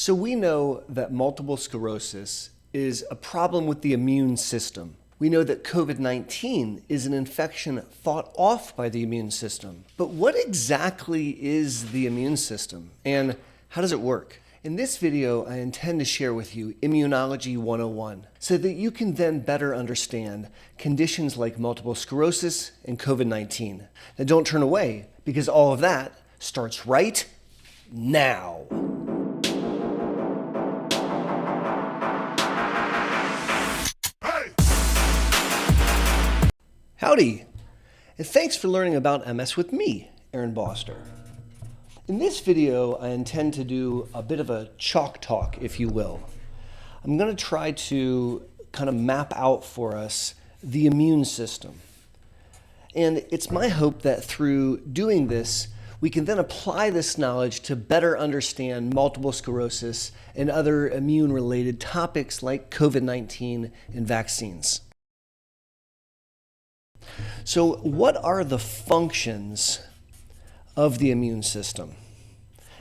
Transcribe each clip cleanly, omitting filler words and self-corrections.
So we know that multiple sclerosis is a problem with the immune system. We know that COVID-19 is an infection fought off by the immune system. But what exactly is the immune system and how does it work? In this video, I intend to share with you Immunology 101 so that you can then better understand conditions like multiple sclerosis and COVID-19. Now don't turn away because all of that starts right now. Howdy, and thanks for learning about MS with me, Aaron Boster. In this video, I intend to do a bit of a chalk talk, if you will. I'm going to try to kind of map out for us the immune system. And it's my hope that through doing this, we can then apply this knowledge to better understand multiple sclerosis and other immune-related topics like COVID-19 and vaccines. So what are the functions of the immune system?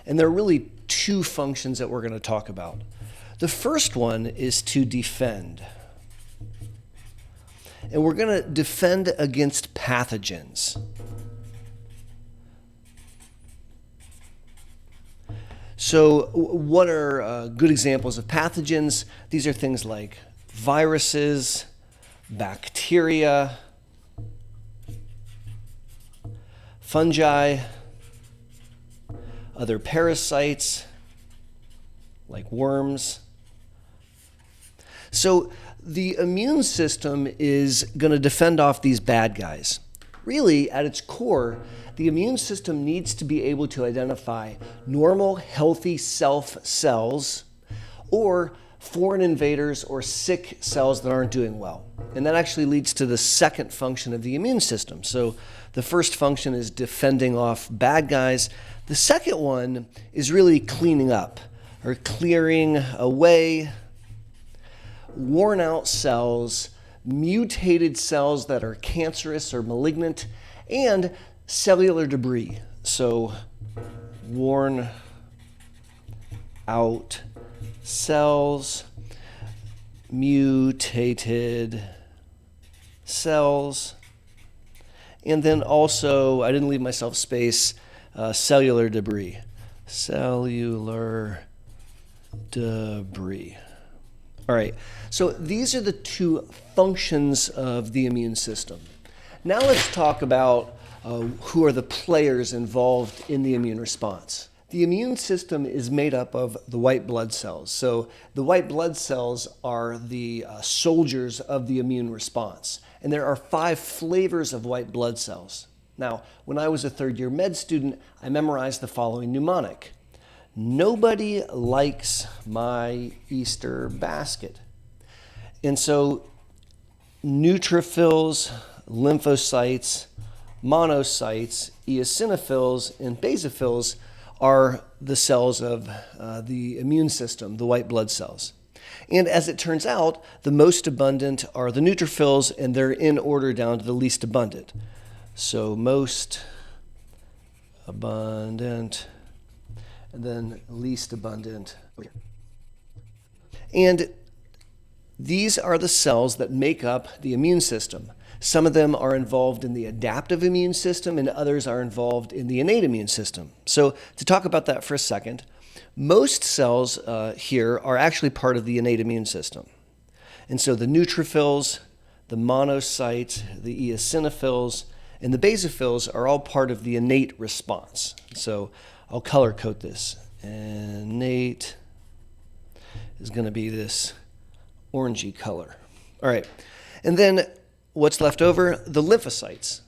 And there are really two functions that we're going to talk about. The first one is to defend. And we're going to defend against pathogens. So what are good examples of pathogens? These are things like viruses, bacteria, fungi, other parasites like worms. So the immune system is going to defend off these bad guys. Really, at its core, the immune system needs to be able to identify normal, healthy self cells or foreign invaders or sick cells that aren't doing well. And that actually leads to the second function of the immune system. So the first function is defending off bad guys. The second one is really cleaning up or clearing away worn out cells, mutated cells that are cancerous or malignant, and cellular debris. So worn out cells, mutated cells, and then also, I didn't leave myself space, cellular debris. Cellular debris. All right, so these are the two functions of the immune system. Now let's talk about who are the players involved in the immune response. The immune system is made up of the white blood cells. So the white blood cells are the soldiers of the immune response. And there are 5 flavors of white blood cells. Now, when I was a third-year med student, I memorized the following mnemonic. Nobody likes my Easter basket. And so neutrophils, lymphocytes, monocytes, eosinophils, and basophils are the cells of the immune system, the white blood cells. And as it turns out, the most abundant are the neutrophils, and they're in order down to the least abundant. So most abundant, and then least abundant. And these are the cells that make up the immune system. Some of them are involved in the adaptive immune system and others are involved in the innate immune system. So to talk about that for a second, most cells here are actually part of the innate immune system. And so the neutrophils, the monocytes, the eosinophils, and the basophils are all part of the innate response. So I'll color code this. Innate is going to be this orangey color. All right, and then what's left over? The lymphocytes.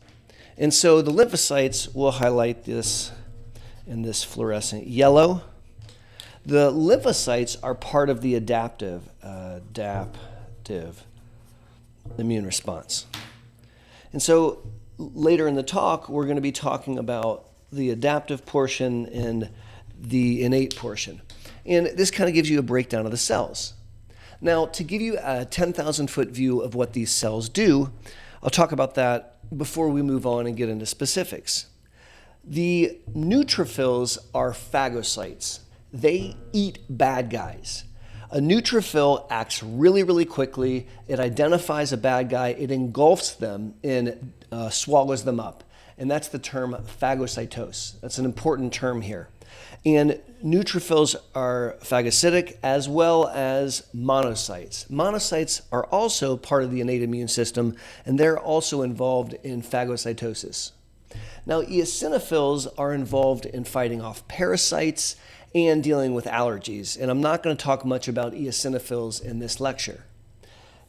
And so the lymphocytes, will highlight this in this fluorescent yellow. The lymphocytes are part of the adaptive immune response. And so later in the talk, we're going to be talking about the adaptive portion and the innate portion. And this kind of gives you a breakdown of the cells. Now, to give you a 10,000-foot view of what these cells do, I'll talk about that before we move on and get into specifics. The neutrophils are phagocytes. They eat bad guys. A neutrophil acts really quickly. It identifies a bad guy, it engulfs them, and swallows them up. And that's the term phagocytose. That's an important term here. And neutrophils are phagocytic as well as monocytes. Monocytes are also part of the innate immune system, and they're also involved in phagocytosis. Now, eosinophils are involved in fighting off parasites and dealing with allergies, and I'm not going to talk much about eosinophils in this lecture.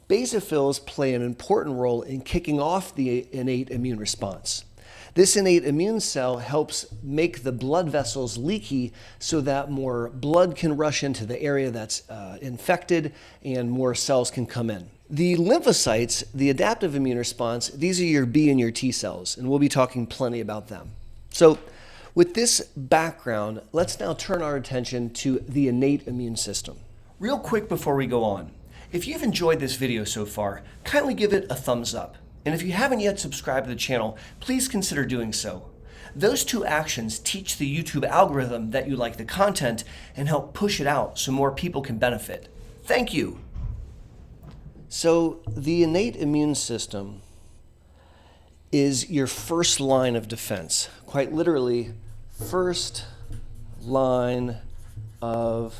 Basophils play an important role in kicking off the innate immune response. This innate immune cell helps make the blood vessels leaky so that more blood can rush into the area that's infected and more cells can come in. The lymphocytes, the adaptive immune response, these are your B and your T cells, and we'll be talking plenty about them. So with this background, let's now turn our attention to the innate immune system. Real quick before we go on, if you've enjoyed this video so far, kindly give it a thumbs up. And if you haven't yet subscribed to the channel, please consider doing so. Those two actions teach the YouTube algorithm that you like the content and help push it out so more people can benefit. Thank you. So the innate immune system is your first line of defense. Quite literally, first line of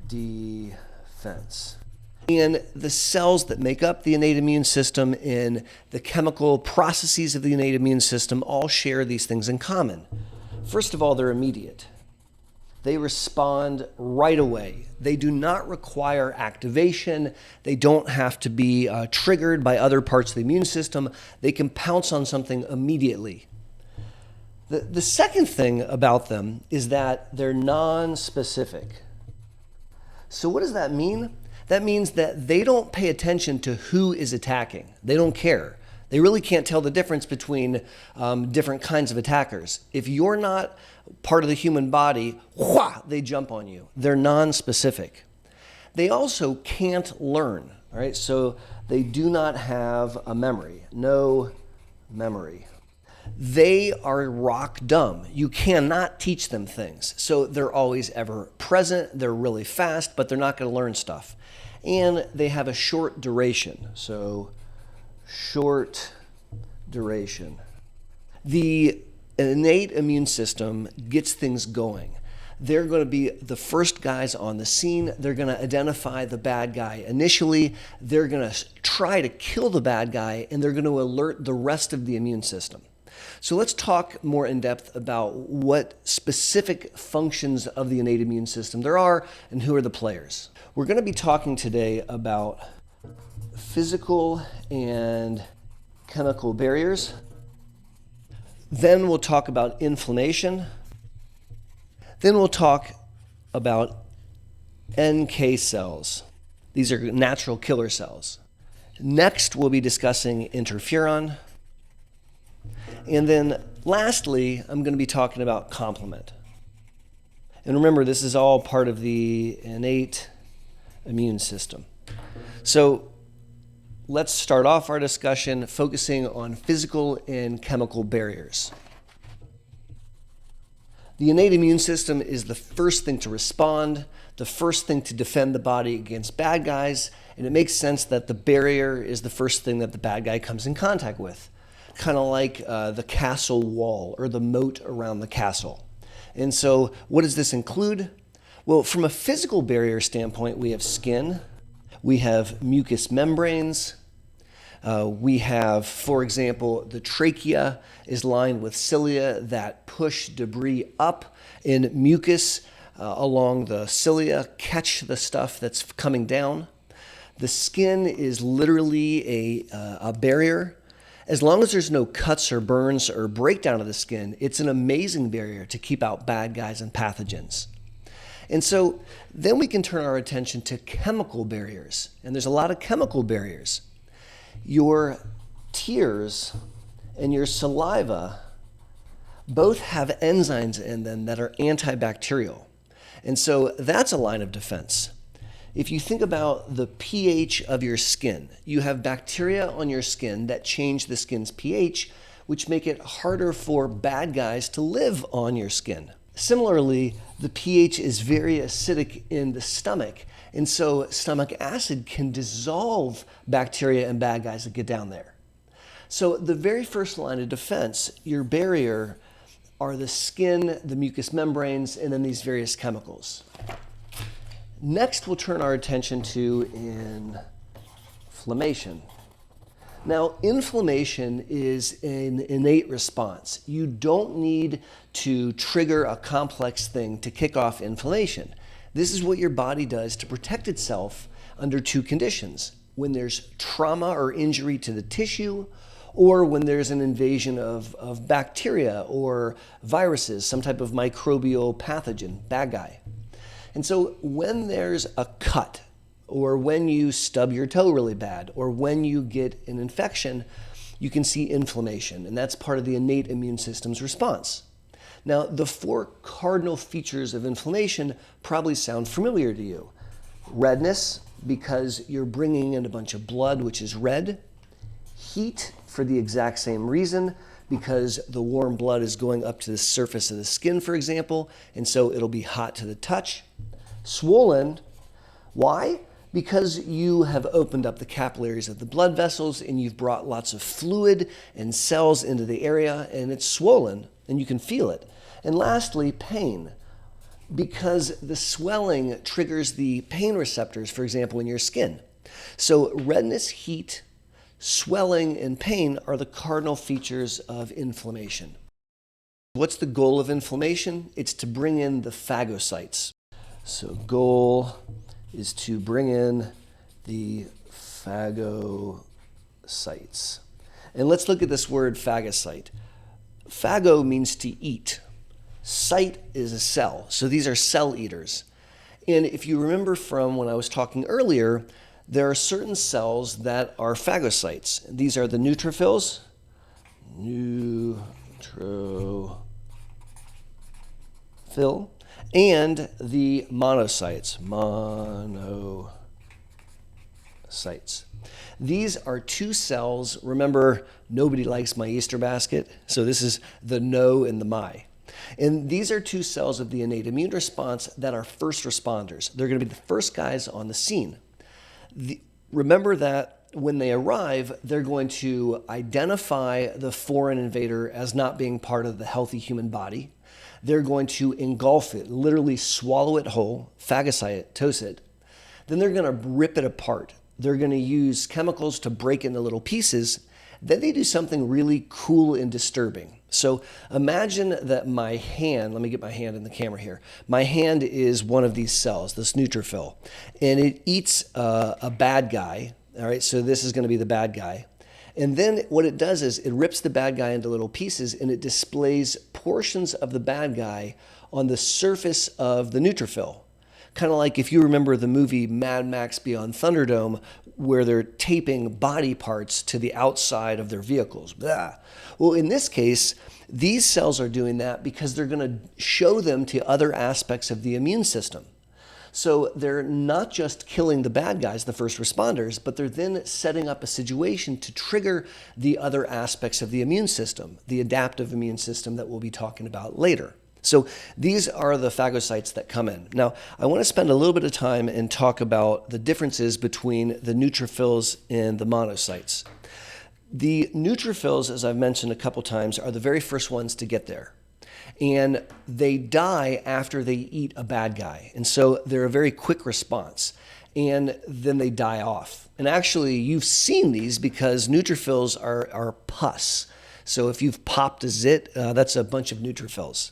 defense. And the cells that make up the innate immune system and the chemical processes of the innate immune system all share these things in common. First of all, they're immediate. They respond right away. They do not require activation. They don't have to be triggered by other parts of the immune system. They can pounce on something immediately. The second thing about them is that they're non-specific. So what does that mean? That means that they don't pay attention to who is attacking. They don't care. They really can't tell the difference between different kinds of attackers. If you're not part of the human body, they jump on you. They're non-specific. They also can't learn, all right? So they do not have a memory, no memory. They are rock dumb. You cannot teach them things. So they're always ever present. They're really fast, but they're not going to learn stuff. And they have a short duration. So short duration. The innate immune system gets things going. They're going to be the first guys on the scene. They're going to identify the bad guy initially. They're going to try to kill the bad guy, and they're going to alert the rest of the immune system. So let's talk more in depth about what specific functions of the innate immune system there are and who are the players. We're going to be talking today about physical and chemical barriers. Then we'll talk about inflammation. Then we'll talk about NK cells. These are natural killer cells. Next, we'll be discussing interferon. And then lastly, I'm going to be talking about complement. And remember, this is all part of the innate immune system. So let's start off our discussion focusing on physical and chemical barriers. The innate immune system is the first thing to respond, the first thing to defend the body against bad guys, and it makes sense that the barrier is the first thing that the bad guy comes in contact with. Kind of like the castle wall or the moat around the castle. And so what does this include? Well, from a physical barrier standpoint, we have skin, we have mucous membranes, we have, for example, the trachea is lined with cilia that push debris up, and mucus along the cilia catch the stuff that's coming down. The skin is literally a barrier. As long as there's no cuts or burns or breakdown of the skin, it's an amazing barrier to keep out bad guys and pathogens. And so then we can turn our attention to chemical barriers. And there's a lot of chemical barriers. Your tears and your saliva both have enzymes in them that are antibacterial. And so that's a line of defense. If you think about the pH of your skin, you have bacteria on your skin that change the skin's pH, which make it harder for bad guys to live on your skin. Similarly, the pH is very acidic in the stomach, and so stomach acid can dissolve bacteria and bad guys that get down there. So the very first line of defense, your barrier, are the skin, the mucous membranes, and then these various chemicals. Next, we'll turn our attention to inflammation. Now, inflammation is an innate response. You don't need to trigger a complex thing to kick off inflammation. This is what your body does to protect itself under two conditions: when there's trauma or injury to the tissue, or when there's an invasion of bacteria or viruses, some type of microbial pathogen, bad guy. And so when there's a cut, or when you stub your toe really bad, or when you get an infection, you can see inflammation, and that's part of the innate immune system's response. Now, the four cardinal features of inflammation probably sound familiar to you. Redness, because you're bringing in a bunch of blood, which is red. Heat, for the exact same reason, because the warm blood is going up to the surface of the skin, for example, and so it'll be hot to the touch. Swollen, why? Because you have opened up the capillaries of the blood vessels and you've brought lots of fluid and cells into the area, and it's swollen and you can feel it. And lastly, pain, because the swelling triggers the pain receptors, for example, in your skin. So redness, heat, swelling, and pain are the cardinal features of inflammation. What's the goal of inflammation? It's to bring in the phagocytes. So goal is to bring in the phagocytes. And let's look at this word phagocyte. Phago means to eat. Cyte is a cell. So these are cell eaters. And if you remember from when I was talking earlier, there are certain cells that are phagocytes. These are the neutrophils. Neutrophil. And the monocytes. Monocytes. These are two cells. Remember, nobody likes my Easter basket. So this is the no and the my. And these are two cells of the innate immune response that are first responders. They're going to be the first guys on the scene. Remember that when they arrive, they're going to identify the foreign invader as not being part of the healthy human body. They're going to engulf it, literally swallow it whole, phagocytose it. Then they're going to rip it apart. They're going to use chemicals to break it into little pieces. Then they do something really cool and disturbing. So imagine that my hand, let me get my hand in the camera here. My hand is one of these cells, this neutrophil, and it eats a bad guy. All right, so this is going to be the bad guy. And then what it does is it rips the bad guy into little pieces and it displays portions of the bad guy on the surface of the neutrophil. Kind of like if you remember the movie Mad Max Beyond Thunderdome, where they're taping body parts to the outside of their vehicles. Blah. Well, in this case, these cells are doing that because they're going to show them to other aspects of the immune system. So they're not just killing the bad guys, the first responders, but they're then setting up a situation to trigger the other aspects of the immune system, the adaptive immune system that we'll be talking about later. So these are the phagocytes that come in. Now, I want to spend a little bit of time and talk about the differences between the neutrophils and the monocytes. The neutrophils, as I've mentioned a couple times, are the very first ones to get there. And they die after they eat a bad guy. And so they're a very quick response. And then they die off. And actually, you've seen these because neutrophils are pus. So if you've popped a zit, that's a bunch of neutrophils.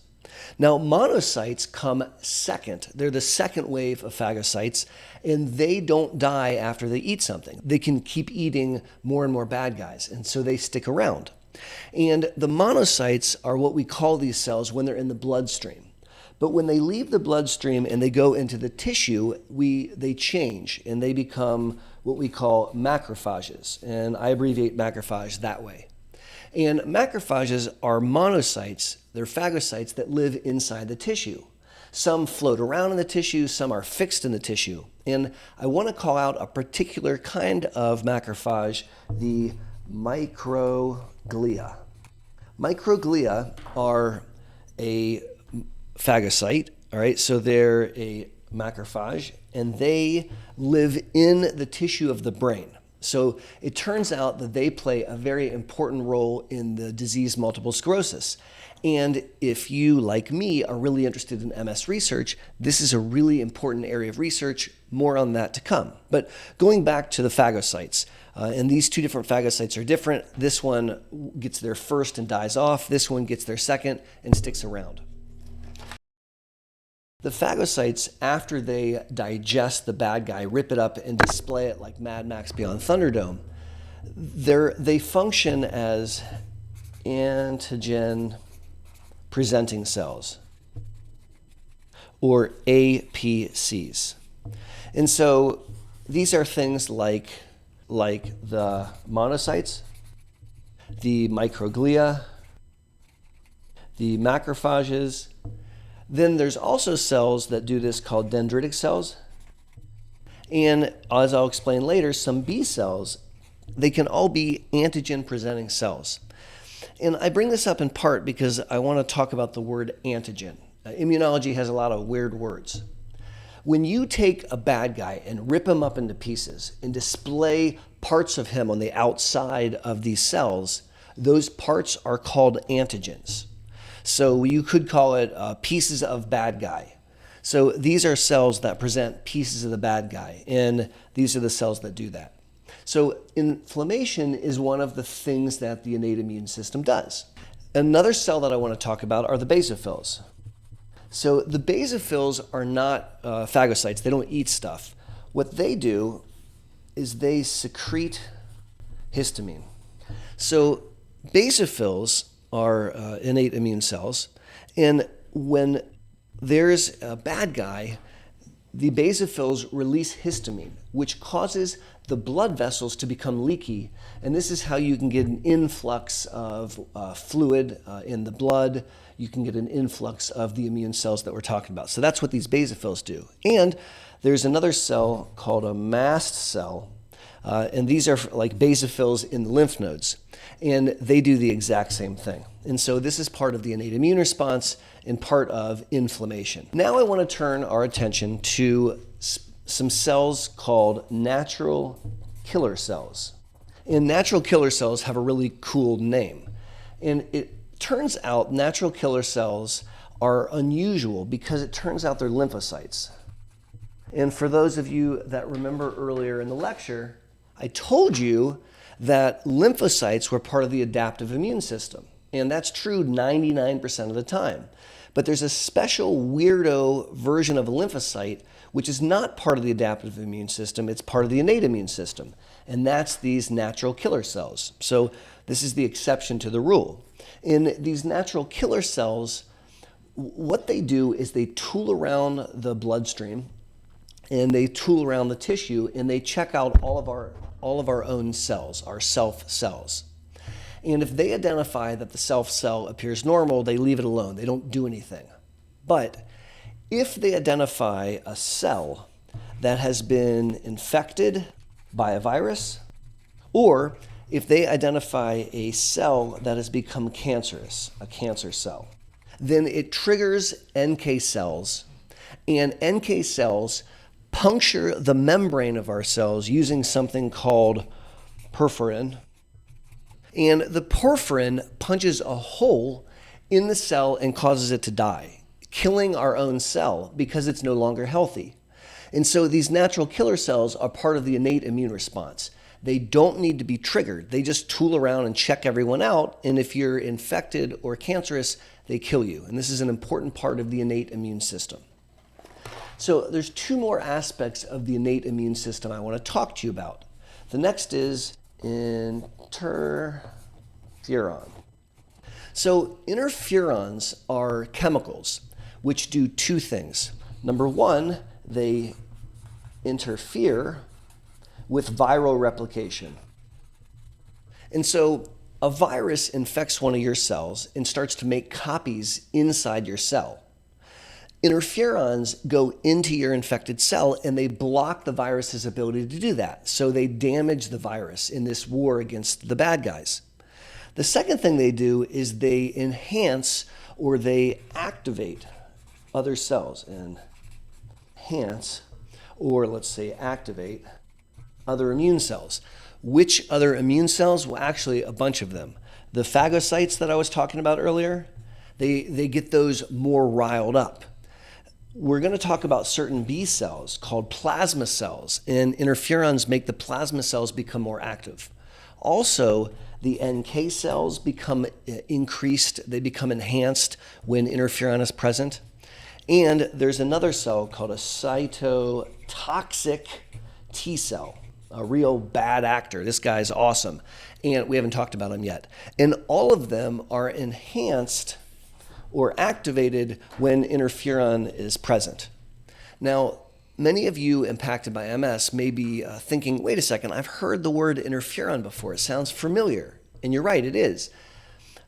Now, monocytes come second. They're the second wave of phagocytes, and they don't die after they eat something. They can keep eating more and more bad guys, and so they stick around. And the monocytes are what we call these cells when they're in the bloodstream. But when they leave the bloodstream and they go into the tissue, they change, and they become what we call macrophages. And I abbreviate macrophage that way. And macrophages are monocytes. They're phagocytes that live inside the tissue. Some float around in the tissue, some are fixed in the tissue. And I want to call out a particular kind of macrophage, the microglia. Microglia are a phagocyte, all right? So they're a macrophage, and they live in the tissue of the brain. So it turns out that they play a very important role in the disease multiple sclerosis. And if you, like me, are really interested in MS research, this is a really important area of research. More on that to come. But going back to the phagocytes, and these two different phagocytes are different. This one gets there first and dies off. This one gets there second and sticks around. The phagocytes, after they digest the bad guy, rip it up and display it like Mad Max Beyond Thunderdome, they function as antigen presenting cells, or APCs. And so these are things like the monocytes, the microglia, the macrophages. Then there's also cells that do this called dendritic cells. And as I'll explain later, some B cells, they can all be antigen presenting cells. And I bring this up in part because I want to talk about the word antigen. Immunology has a lot of weird words. When you take a bad guy and rip him up into pieces and display parts of him on the outside of these cells, those parts are called antigens. So you could call it pieces of bad guy. So these are cells that present pieces of the bad guy, and these are the cells that do that. So inflammation is one of the things that the innate immune system does. Another cell that I want to talk about are the basophils. So the basophils are not phagocytes. They don't eat stuff. What they do is they secrete histamine. So basophils are innate immune cells, and when there's a bad guy, the basophils release histamine, which causes the blood vessels to become leaky, and this is how you can get an influx of fluid in the blood. You can get an influx of the immune cells that we're talking about. So that's what these basophils do. And there's another cell called a mast cell, and these are like basophils in the lymph nodes, and they do the exact same thing. And so this is part of the innate immune response and part of inflammation. Now I want to turn our attention to some cells called natural killer cells. And natural killer cells have a really cool name. And it turns out natural killer cells are unusual because it turns out they're lymphocytes. And for those of you that remember earlier in the lecture, I told you that lymphocytes were part of the adaptive immune system. And that's true 99% of the time. But there's a special weirdo version of a lymphocyte which is not part of the adaptive immune system, it's part of the innate immune system. And that's these natural killer cells. So this is the exception to the rule. In these natural killer cells, what they do is they tool around the bloodstream and they tool around the tissue and they check out all of our own cells, our self cells. And if they identify that the self cell appears normal, they leave it alone. They don't do anything. But if they identify a cell that has been infected by a virus, or if they identify a cell that has become cancerous, a cancer cell, then it triggers NK cells, and NK cells puncture the membrane of our cells using something called perforin. And the perforin punches a hole in the cell and causes it to die, killing our own cell because it's no longer healthy. And so these natural killer cells are part of the innate immune response. They don't need to be triggered. They just tool around and check everyone out. And if you're infected or cancerous, they kill you. And this is an important part of the innate immune system. So there's two more aspects of the innate immune system I want to talk to you about. The next is interferon. So interferons are chemicals which do two things. Number one, they interfere with viral replication. And so a virus infects one of your cells and starts to make copies inside your cell. Interferons go into your infected cell and they block the virus's ability to do that. So they damage the virus in this war against the bad guys. The second thing they do is they enhance or they activate other cells, enhance, or let's say activate other immune cells. Which other immune cells? Well, actually a bunch of them. The phagocytes that I was talking about earlier, they get those more riled up. We're going to talk about certain B cells called plasma cells, and interferons make the plasma cells become more active. Also, the NK cells become increased, they become enhanced when interferon is present. And there's another cell called a cytotoxic T cell, a real bad actor. This guy's awesome, and we haven't talked about him yet. And all of them are enhanced or activated when interferon is present. Now, many of you impacted by MS may be thinking, wait a second, I've heard the word interferon before. It sounds familiar. And you're right, it is.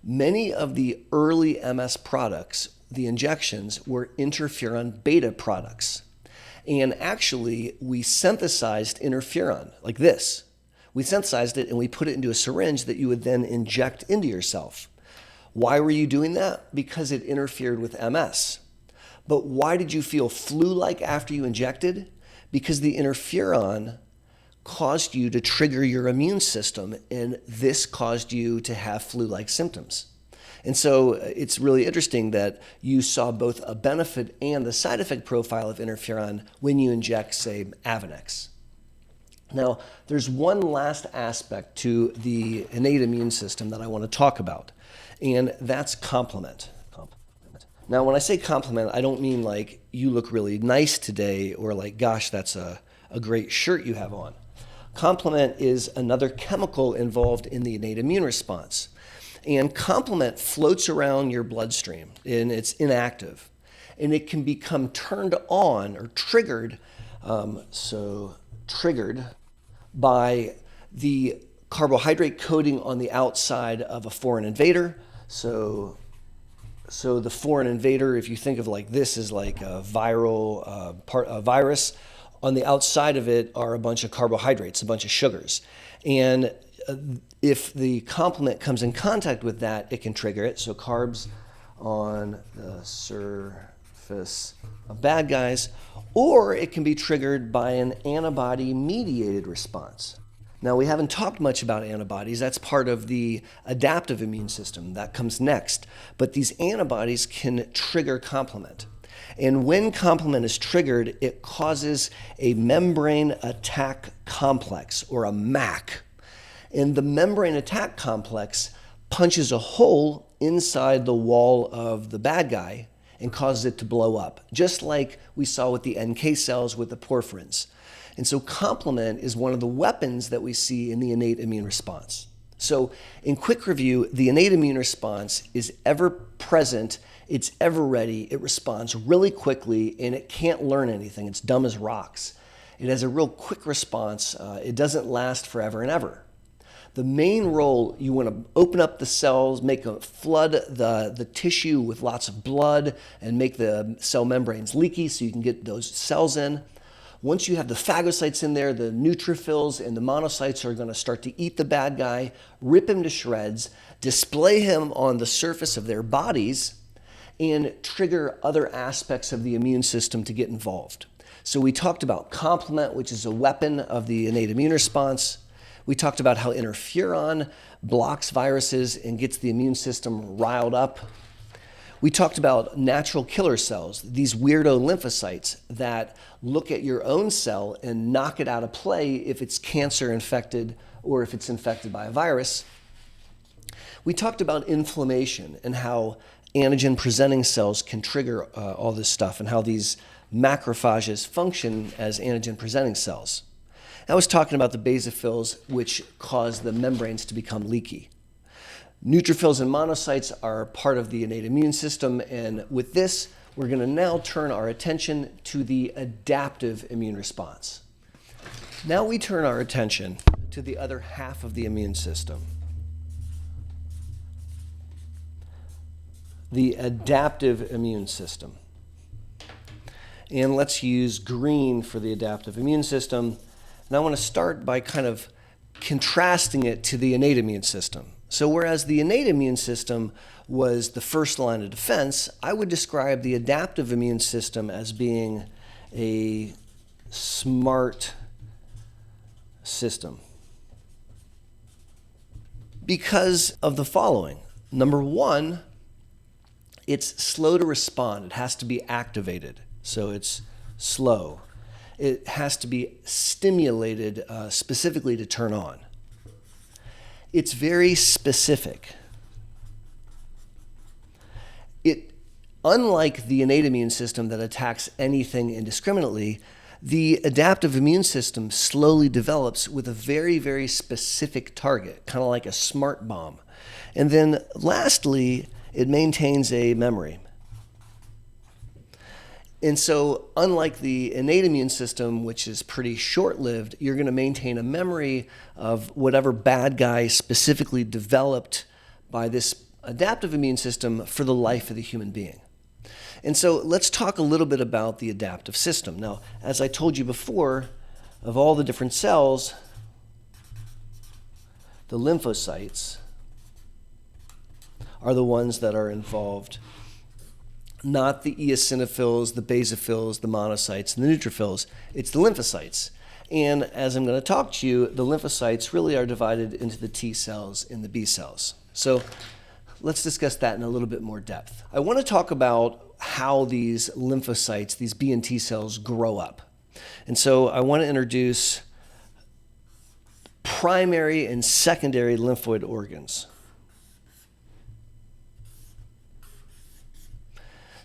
Many of the early MS products, the injections, were interferon beta products. And actually, we synthesized interferon like this. We synthesized it and we put it into a syringe that you would then inject into yourself. Why were you doing that? Because it interfered with MS. But why did you feel flu-like after you injected? Because the interferon caused you to trigger your immune system, and this caused you to have flu-like symptoms. And so it's really interesting that you saw both a benefit and the side effect profile of interferon when you inject, say, Avonex. Now, there's one last aspect to the innate immune system that I want to talk about, and that's complement. Now, when I say complement, I don't mean like you look really nice today or like, gosh, that's a great shirt you have on. Complement is another chemical involved in the innate immune response. And complement floats around your bloodstream and it's inactive. And it can become turned on or triggered, triggered by the carbohydrate coating on the outside of a foreign invader. So the foreign invader, if you think of like this is like a viral a virus, on the outside of it are a bunch of carbohydrates, a bunch of sugars. And if the complement comes in contact with that, it can trigger it. So carbs on the surface of bad guys, or it can be triggered by an antibody-mediated response. Now, we haven't talked much about antibodies. That's part of the adaptive immune system. That comes next. But these antibodies can trigger complement. And when complement is triggered, it causes a membrane attack complex, or a MAC. And the membrane attack complex punches a hole inside the wall of the bad guy and causes it to blow up, just like we saw with the NK cells with the porphyrins. And so complement is one of the weapons that we see in the innate immune response. So in quick review, the innate immune response is ever present, it's ever ready, it responds really quickly, and it can't learn anything. It's dumb as rocks. It has a real quick response. It doesn't last forever and ever. The main role, you want to open up the cells, flood the tissue with lots of blood and make the cell membranes leaky so you can get those cells in. Once you have the phagocytes in there, the neutrophils and the monocytes are going to start to eat the bad guy, rip him to shreds, display him on the surface of their bodies, and trigger other aspects of the immune system to get involved. So we talked about complement, which is a weapon of the innate immune response. We talked about how interferon blocks viruses and gets the immune system riled up. We talked about natural killer cells, these weirdo lymphocytes that look at your own cell and knock it out of play if it's cancer infected or if it's infected by a virus. We talked about inflammation and how antigen presenting cells can trigger all this stuff and how these macrophages function as antigen presenting cells. I was talking about the basophils, which cause the membranes to become leaky. Neutrophils and monocytes are part of the innate immune system, and with this, we're going to now turn our attention to the adaptive immune response. Now we turn our attention to the other half of the immune system, the adaptive immune system. And let's use green for the adaptive immune system. And I want to start by kind of contrasting it to the innate immune system. So whereas the innate immune system was the first line of defense, I would describe the adaptive immune system as being a smart system because of the following. Number one, it's slow to respond. It has to be activated, so it's slow. It has to be stimulated specifically to turn on. It's very specific. Unlike the innate immune system that attacks anything indiscriminately, the adaptive immune system slowly develops with a very, very specific target, kind of like a smart bomb. And then lastly, it maintains a memory. And so unlike the innate immune system, which is pretty short-lived, you're going to maintain a memory of whatever bad guy specifically developed by this adaptive immune system for the life of the human being. And so let's talk a little bit about the adaptive system. Now, as I told you before, of all the different cells, the lymphocytes are the ones that are involved, not the eosinophils, the basophils, the monocytes, and the neutrophils. It's the lymphocytes. And as I'm going to talk to you, the lymphocytes really are divided into the T cells and the B cells. So let's discuss that in a little bit more depth. I want to talk about how these lymphocytes, these B and T cells, grow up. And so I want to introduce primary and secondary lymphoid organs.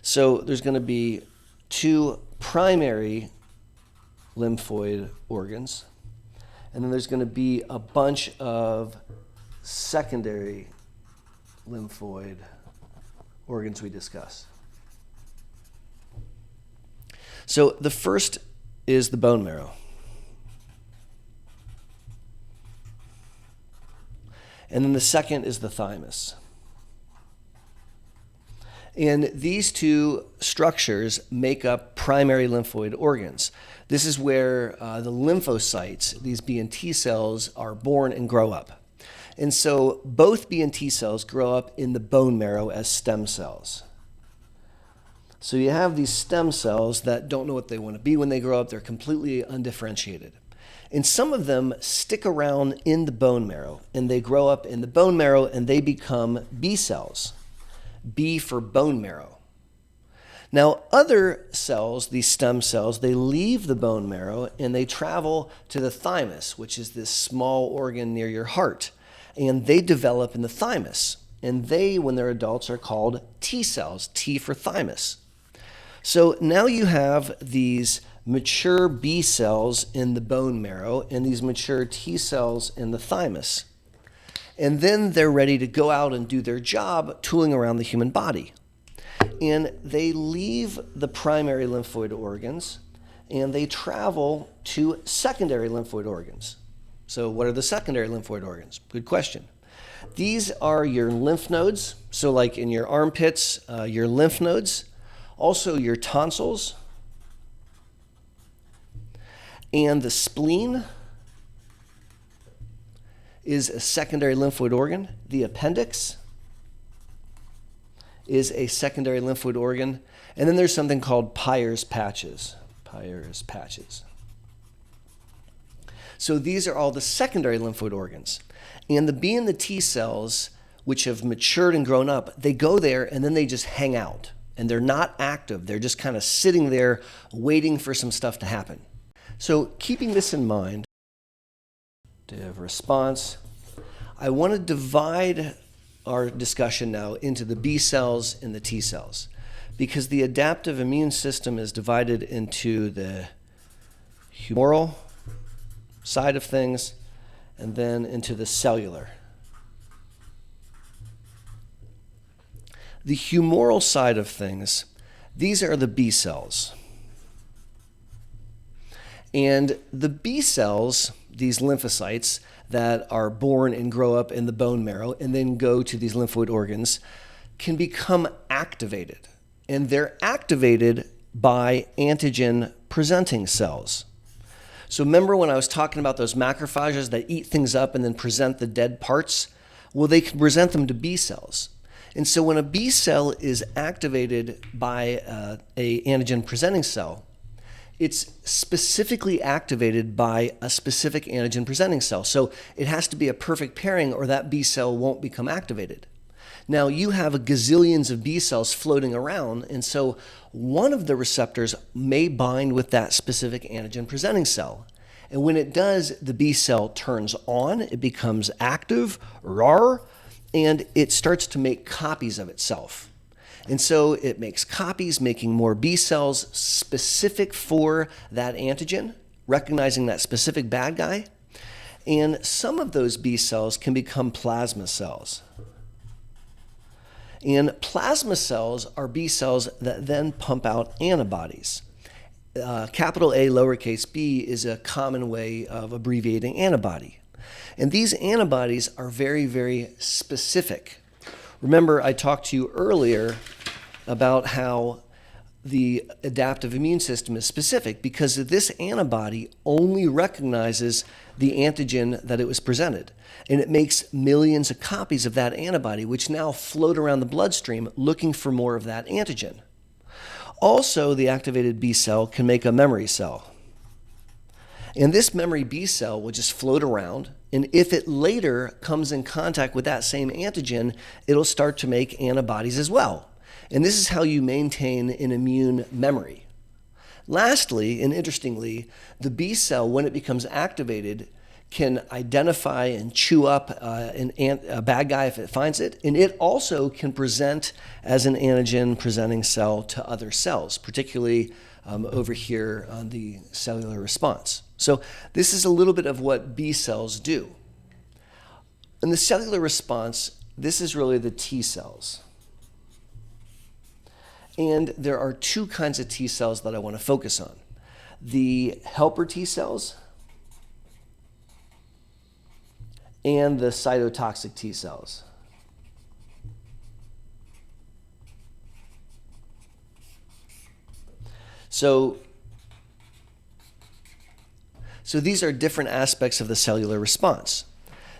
So there's going to be two primary lymphoid organs, and then there's going to be a bunch of secondary lymphoid organs we discuss. So the first is the bone marrow. And then the second is the thymus. And these two structures make up primary lymphoid organs. This is where the lymphocytes, these B and T cells, are born and grow up. And so both B and T cells grow up in the bone marrow as stem cells. So you have these stem cells that don't know what they want to be when they grow up. They're completely undifferentiated. And some of them stick around in the bone marrow, and they grow up in the bone marrow, and they become B cells. B for bone marrow. Now, other cells, these stem cells, they leave the bone marrow, and they travel to the thymus, which is this small organ near your heart. And they develop in the thymus. And they, when they're adults, are called T cells, T for thymus. So now you have these mature B cells in the bone marrow and these mature T cells in the thymus. And then they're ready to go out and do their job tooling around the human body. And they leave the primary lymphoid organs and they travel to secondary lymphoid organs. So what are the secondary lymphoid organs? Good question. These are your lymph nodes. So like in your armpits, your lymph nodes. Also your tonsils. And the spleen is a secondary lymphoid organ. The appendix is a secondary lymphoid organ. And then there's something called Peyer's patches. Peyer's patches. So these are all the secondary lymphoid organs. And the B and the T cells, which have matured and grown up, they go there and then they just hang out. And they're not active. They're just kind of sitting there waiting for some stuff to happen. So keeping this in mind, response, I want to divide our discussion now into the B cells and the T cells, because the adaptive immune system is divided into the humoral side of things and then into the cellular. The humoral side of things, these are the B cells. And the B cells, these lymphocytes that are born and grow up in the bone marrow and then go to these lymphoid organs, can become activated. And they're activated by antigen-presenting cells. So remember when I was talking about those macrophages that eat things up and then present the dead parts? Well, they can present them to B cells. And so when a B cell is activated by a antigen presenting cell, it's specifically activated by a specific antigen presenting cell. So it has to be a perfect pairing or that B cell won't become activated. Now you have a gazillions of B cells floating around, and so one of the receptors may bind with that specific antigen presenting cell. And when it does, the B cell turns on, it becomes active, rawr, and it starts to make copies of itself. And so it makes copies, making more B cells specific for that antigen, recognizing that specific bad guy. And some of those B cells can become plasma cells. And plasma cells are B cells that then pump out antibodies. Capital A, lowercase b is a common way of abbreviating antibody. And these antibodies are very, very specific. Remember, I talked to you earlier about how the adaptive immune system is specific because this antibody only recognizes the antigen that it was presented. And it makes millions of copies of that antibody, which now float around the bloodstream looking for more of that antigen. Also, the activated B cell can make a memory cell. And this memory B cell will just float around, and if it later comes in contact with that same antigen, it'll start to make antibodies as well. And this is how you maintain an immune memory. Lastly, and interestingly, the B cell, when it becomes activated, can identify and chew up a bad guy if it finds it, and it also can present as an antigen presenting cell to other cells, particularly over here on the cellular response. So this is a little bit of what B cells do. In the cellular response, this is really the T cells. And there are two kinds of T cells that I want to focus on. The helper T cells and the cytotoxic T cells. So these are different aspects of the cellular response.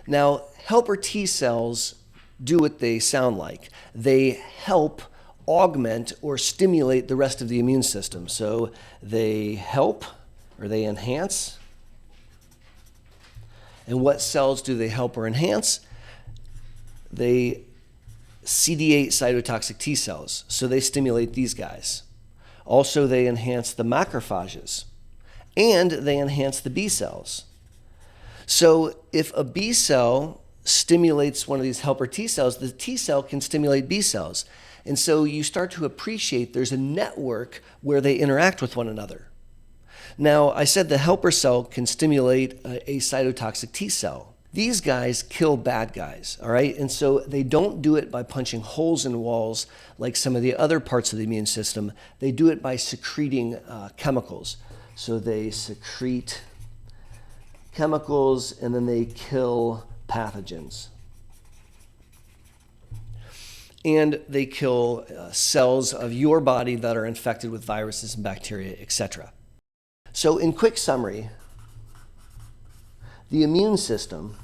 Now, helper T cells do what they sound like. They help augment or stimulate the rest of the immune system. So they help or they enhance. And what cells do they help or enhance? They CD8 cytotoxic T cells. So they stimulate these guys. Also, they enhance the macrophages. And they enhance the B cells. So if a B cell stimulates one of these helper T cells, the T cell can stimulate B cells. And so you start to appreciate there's a network where they interact with one another. Now, I said the helper cell can stimulate a cytotoxic T cell. These guys kill bad guys, all right? And so they don't do it by punching holes in walls like some of the other parts of the immune system. They do it by secreting chemicals. So they secrete chemicals and then they kill pathogens. And they kill cells of your body that are infected with viruses and bacteria, etc. So in quick summary, the immune system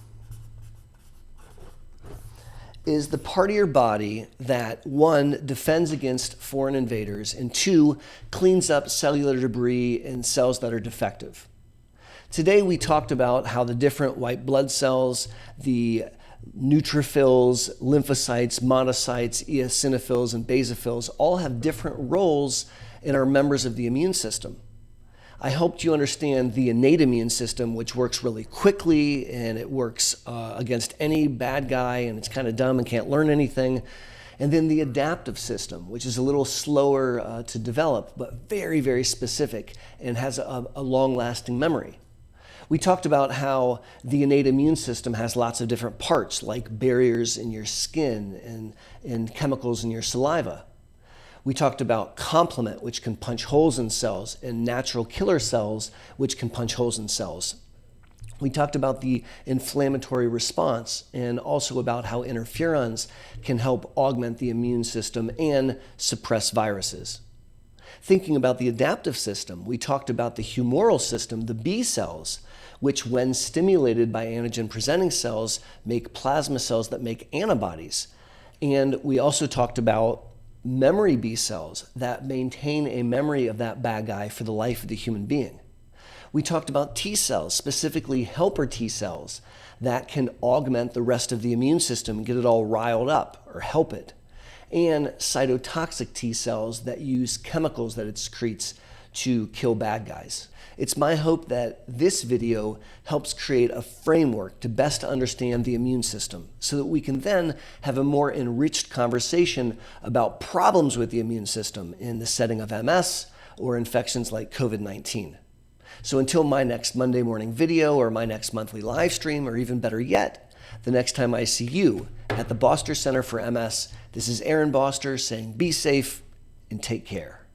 is the part of your body that, one, defends against foreign invaders, and two, cleans up cellular debris in cells that are defective. Today we talked about how the different white blood cells, the neutrophils, lymphocytes, monocytes, eosinophils, and basophils all have different roles and are members of the immune system. I helped you understand the innate immune system, which works really quickly and it works against any bad guy and it's kind of dumb and can't learn anything. And then the adaptive system, which is a little slower to develop, but very, very specific and has a long-lasting memory. We talked about how the innate immune system has lots of different parts, like barriers in your skin and chemicals in your saliva. We talked about complement, which can punch holes in cells, and natural killer cells, which can punch holes in cells. We talked about the inflammatory response and also about how interferons can help augment the immune system and suppress viruses. Thinking about the adaptive system, we talked about the humoral system, the B cells, which when stimulated by antigen-presenting cells, make plasma cells that make antibodies. And we also talked about memory B cells that maintain a memory of that bad guy for the life of the human being. We talked about T cells, specifically helper T cells, that can augment the rest of the immune system and get it all riled up or help it. And cytotoxic T cells that use chemicals that it secretes to kill bad guys. It's my hope that this video helps create a framework to best understand the immune system so that we can then have a more enriched conversation about problems with the immune system in the setting of MS or infections like COVID-19. So until my next Monday morning video or my next monthly live stream, or even better yet, the next time I see you at the Boster Center for MS, this is Aaron Boster saying be safe and take care.